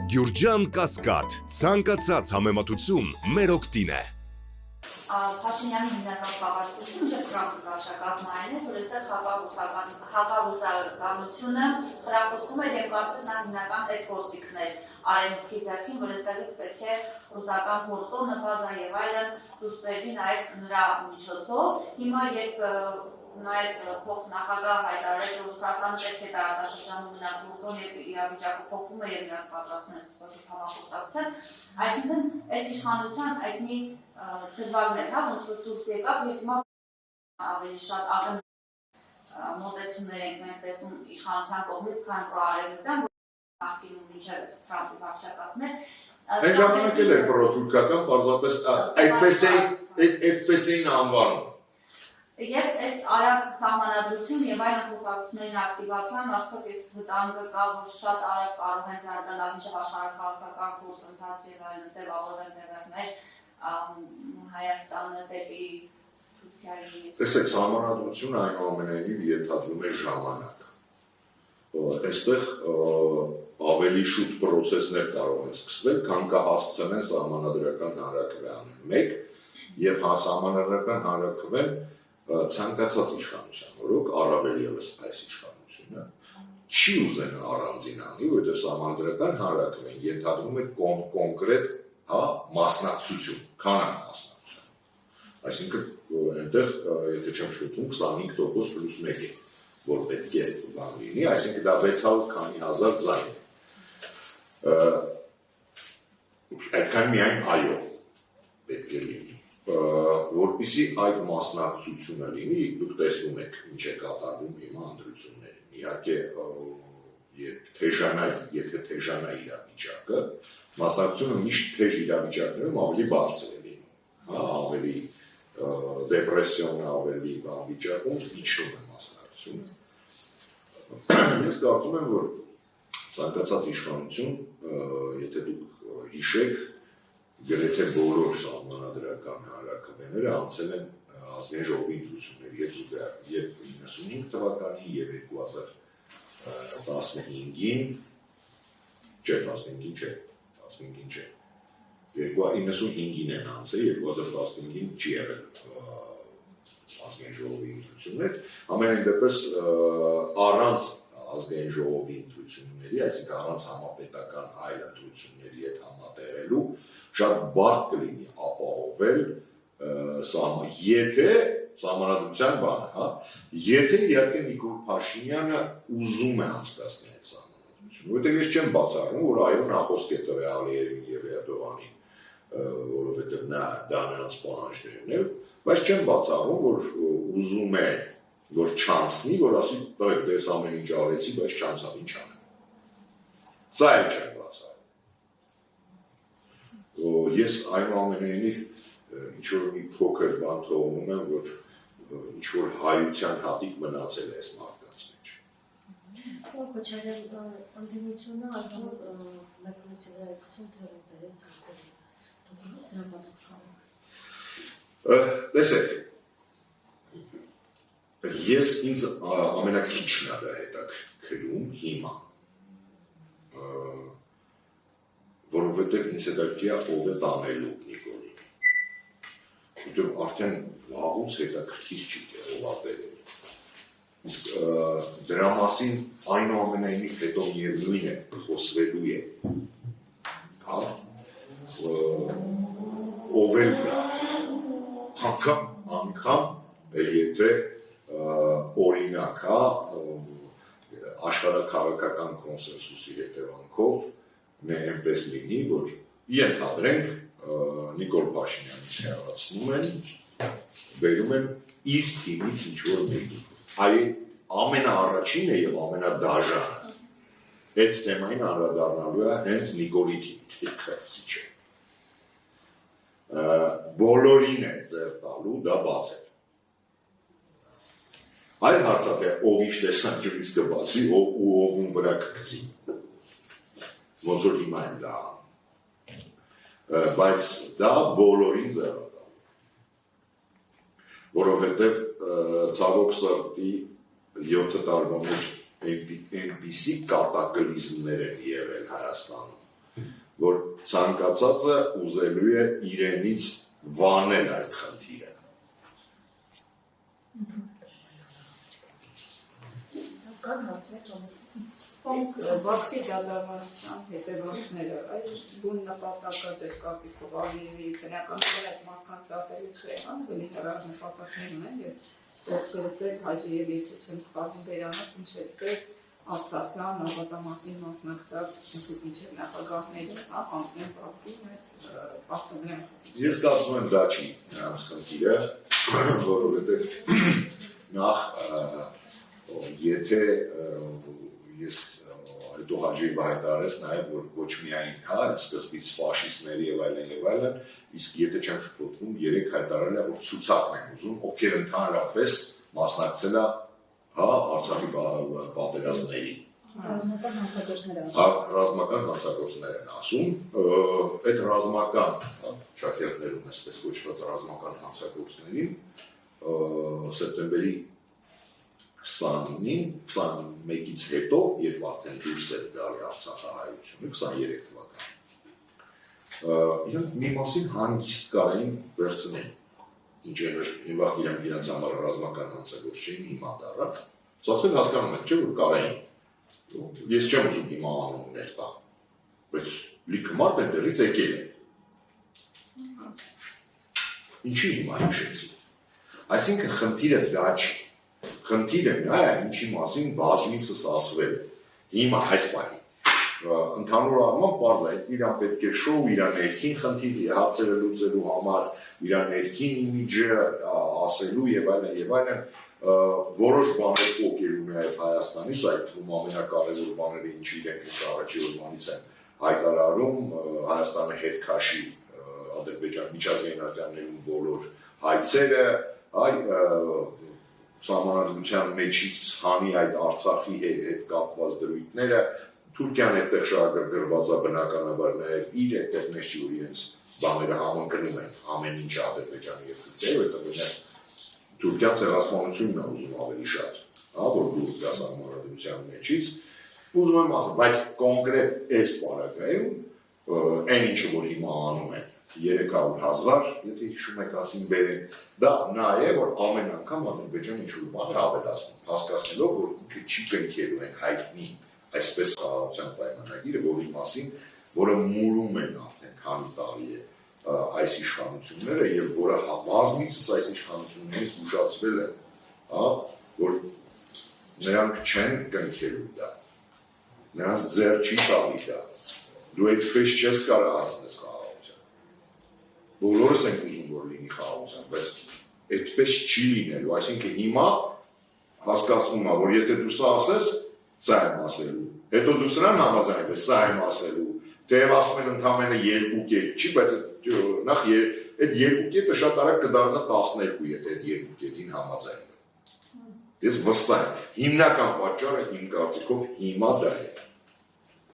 Գյուրջան Կասկադ, ցանկացած համեմատություն մեր օգտին է։ Փաշինյանի հիմնական խաղաղությունը չէ քրակաշակազմային է, որ այստեղ հակառուսականությունը խրախուսվում էր եւ կարծես նա հիմնական այդ գործիքներ արևմուտքի ձեռքին, որ այստեղից պետք է ռուսական գործով նպազա եւ այլն դուրս բերվի նաեւ նրա միջոցով։ Հիմա երբ նաև փոխնախագահ հայտարարեց, որ Ռուսաստանը պետք է տարածաշրջանում մնա գործոն եւ իրավիճակը փոխվում է եւ նրանք պատրաստվում են ասած համախոհտակցել, այսինքն այս իշխանության այդ մի դրվագներ, հա, ոնց որ դուրս եկավ եւ հիմա ավելի շատ ակն մոտեցումներ ենք մենք տեսնում իշխանության կողմից, քան պրոարևմտյան, որ նախկինում մինչեւ Թրամփի վարչակազմներ Այն ժամանակ էլ էր պրոթուրքական, պարզապես այդպես էին անվանում։ Եվ այս արագ սահմանադրություն եւ այլ խոսակցությունների ակտիվացիան արդյոք այս վտանգը կա, որ շատ արագ կարող են զարգանալ մինչեւ աշխարհաքաղաքական գործընթաց եւ այլն ձևավորեն տեղերներ Հայաստանը դեպի Թուրքիայի։ Տեսեք, սահմանադրությունը այնուամենայնիվ ենթադրում է ժամանակ։ Այստեղ ավելի շուտ պրոցեսներ կարող են սկսվել, քան կհասցնեն սահմանադրական հանրաքվե անել մեկ եւ սահմանադրական հանրաքվեն ցանկացած իշխանության օրոք առավել ևս այս իշխանությունը չի ուզենա առանձին անի, որովհետև սահմանադրական հանրաքվեն ենթադրում է կոնկրետ մասնակցություն, քանակ մասնակցություն։ Այսինքն այնտեղ, եթե չեմ շփոթում, 25% պլյուս 1 է, որ պետք է բան լինի, այսինքն դա 600 քանի հազար ձայն է։ Այդքան միայն այո պետք է լինի։ Որպեսզի այդ մասնակցությունը լինի, դուք տեսնում եք ինչ է կատարվում հիմա ընտրություններին։ Իհարկե, եթե թեժանա իրավիճակը, մասնակցությունը միշտ թեժ իրավիճակներում ավելի բարձր է լինում, ավելի դեպրեսիոն, ավելի բան վիճակում իջնում է մասնակցությունը։ Ես կարծում եմ, որ ցանկացած իշխանություն, եթե դուք հիշեք, գրեթե բոլոր սահմանադրական հանրաքվեները անցել են ազգային ժողովի ընտրությունների հետ զուգահեռ եւ 95 թվականին եւ 2015-ին, չէ, 95-ին են անցել, 2015-ին չի եղել ազգային ժողովի ընտրություններ, ամենայն դեպս առանց ազգային ժողովի ընտրությունների, այսինքն առանց համապետական այլ ընտրությունների հետ համատեղելու շատ բարդ կլինի ապահովել եթե սահմանադրության բանը, հա, եթե իհարկե Նիկոլ Փաշինյանը ուզում է անցկացնել այդ սահմանադրությունը, որովհետև ես չեմ բացառում, որ այո նախոսք է տվել Ալիևին եւ Էրդողանին, որովհետև դա նրանց պահանջներն է, բայց չեմ բացառում, որ ուզում է, որ չանցնի, որ ասի, դες ամեն ինչ արեցի, բայց չանցավ, ինչ անեմ։ Սա էլ չեմ բացառում։ Ես այնուամենայնիվ ինչ-որ մի փոքր բան թողնում եմ, որ ինչ-որ հայության հատիկ մնացել է այս մարդկանց մեջ։ Քոչարյան ընդդիմությունը այսօր մեկնոսիլայություն թերապերեց Տեսեք, ես ինձ ամենակիչն է դա հետաքրքրում հիմա, որովհետև ինձ հետաքրքիր է ով է տանելու Նիկոլին, որովհետև արդեն վաղուց հետաքրքիր չի ով է բերել, իսկ դրա մասին այնուամենայնիվ հետո միևնույն է խոսվելու է, ով էլ դա, անգամ եթե օրինակ աշխարհաքաղաքական կոնսենսուսի հետևանքով այնպես լինի, որ ենթադրենք Նիկոլ Փաշինյանից հեռացնում են, բերում են իր թիմից ինչ-որ մեկին։ Այ ամենաառաջինը եւ ամենադաժանը այդ թեմային անդրադառնալու է հենց Նիկոլի թիմը։ Բոլորին է ձեռ տալու դա բացել։ Այլ հարց է, թե ով ինչ տեսանկյունից կբացի, ով ում վրա կգցի։ Ոնց որ հիմա են դա անում։ Բայց դա բոլորին ձեռ է տալու։ Որովհետև ցավոք սրտի 7 տարվա մեջ այնպիսի կատակլիզմներ են եղել Հայաստանում, որ ցանկացածը ուզելու է իրենից վանել այդ խնդիրը։ Կան հարցեր, Վարկի դատավարության հետևանքները, այս բուն նպատակած էր կարծիքով ավելի բնականաբար այդ մարդկանց ատելիքսը եղան, ավելի հեռար նպատակներ ունեն եւ ստեղծելս է Հաջիևի ցույցեմ սպառում բերանով հիշեցրեց Արցախյան ավատամարտին մասնակցած մինչև նախագահներին, անձնեն պրակտիկն պարտադրեն։ Ես կարծում եմ դա չի նրանց խնդիրը, որովհետև նախ եթե ես հետո Հաջիևը հայտարարեց նաև որ ոչ միայն սկզբից ֆաշիստների եւ այլն, իսկ եթե չեմ շփոթվում, 3 հայտարարել է որ ցուցակն են ուզում, ովքեր ընդհանրապես մասնակցել է Արցախի պատերազմներին։ Ռազմական հանցագործներ Ռազմական հանցագործներ են ասում, այդ ռազմական շահերներում այսպես կոչված ռազմական հանցագործներին սեպտեմբերի 21-ից հետո, երբ արդեն դուրս էր գալի Արցախահայությունը 23 թվականին, իրենք մի մասին հանգիստ կարային վերցնեն, ինչեր ինվաղ իրենց համար ռազմական հանցագործ չէին, հիմա դառա, ծախսել հասկանում են, չէ՞ որ կարային, ես չեմ ուզում հիմա անուններ տա, բայց լիքը մարդ այնտեղից եկել է։ Ինչի հիմա հիշեցի։ Այսինքն խնդիրը դա չի։ Խնդիրը նա է, ինչի մասին բազմիցս ասվել է։ Հիմա այս պահին ընդհանուր առմամբ պարզ է, իրան պետք է շոու, իրան ներքին խնդիրի հարցերը լուծելու համար, իրան ներքին իմիջը ասելու եւ այլն, որոշ բաներ փոխելու նաեւ Հայաստանից, այդ թվում ամենակարևոր բաները ինչի իրենք առաջի օրվանից են հայտարարում Հայաստանը հետ քաշի Ադրբեջան միջազգայնացիաներում բոլոր հայցերը, Սահմանադրության մեջից հանի այդ Արցախի հետ կապված դրույթները, Թուրքիան այդտեղ շահագրգռված է բնականաբար նաև իր այդտեղ մեջ չի, որ իրենց բաները համընկնում են ամեն ինչ Ադրբեջանի եւ Թուրքիայի, որտեղ Թուրքիան ցեղասպանությունն է ուզում ավելի շատ, որ դուրս գա Սահմանադրության մեջից, ուզում եմ ասել, բայց կոնկրետ այս պարագայում այն ինչը որ հիմա անում են 300,000, եթե հիշում եք ասին բերեն, դա նա է, որ ամեն անգամ Ադրբեջանը ինչ-որ բան է ավելացնում, հասկացնելով, որ ինքը չի կնքելու են հայտնի այսպես խաղաղության պայմանագիրը, որի մասին, որը մուրում են արդեն քանի տարի է այս իշխանությունները եւ որը բազմիցս այս իշխանություններից ուշացվել է, որ նրանք չեն կնքելու դա, նրանց ձեռ չի տալի դա, դու այդպես չես կարող հասնես բոլորս ենք ուզում, որ լինի խաղաղություն, բայց այդպես չի լինելու, այսինքն հիմա հասկացնում է, որ եթե դու սա ասես, սա եմ ասելու, հետո դու սրան համաձայնվես, սա եմ ասելու, թեև ասում են ընդամենը 2 կետ չի, բայց նախ այդ 2 կետը շատ արագ կդառնա 12, եթե այդ 2 կետին համաձայնվեն։ Ես վստահ եմ, հիմնական պատճառը իմ կարծիքով հիմա դա է։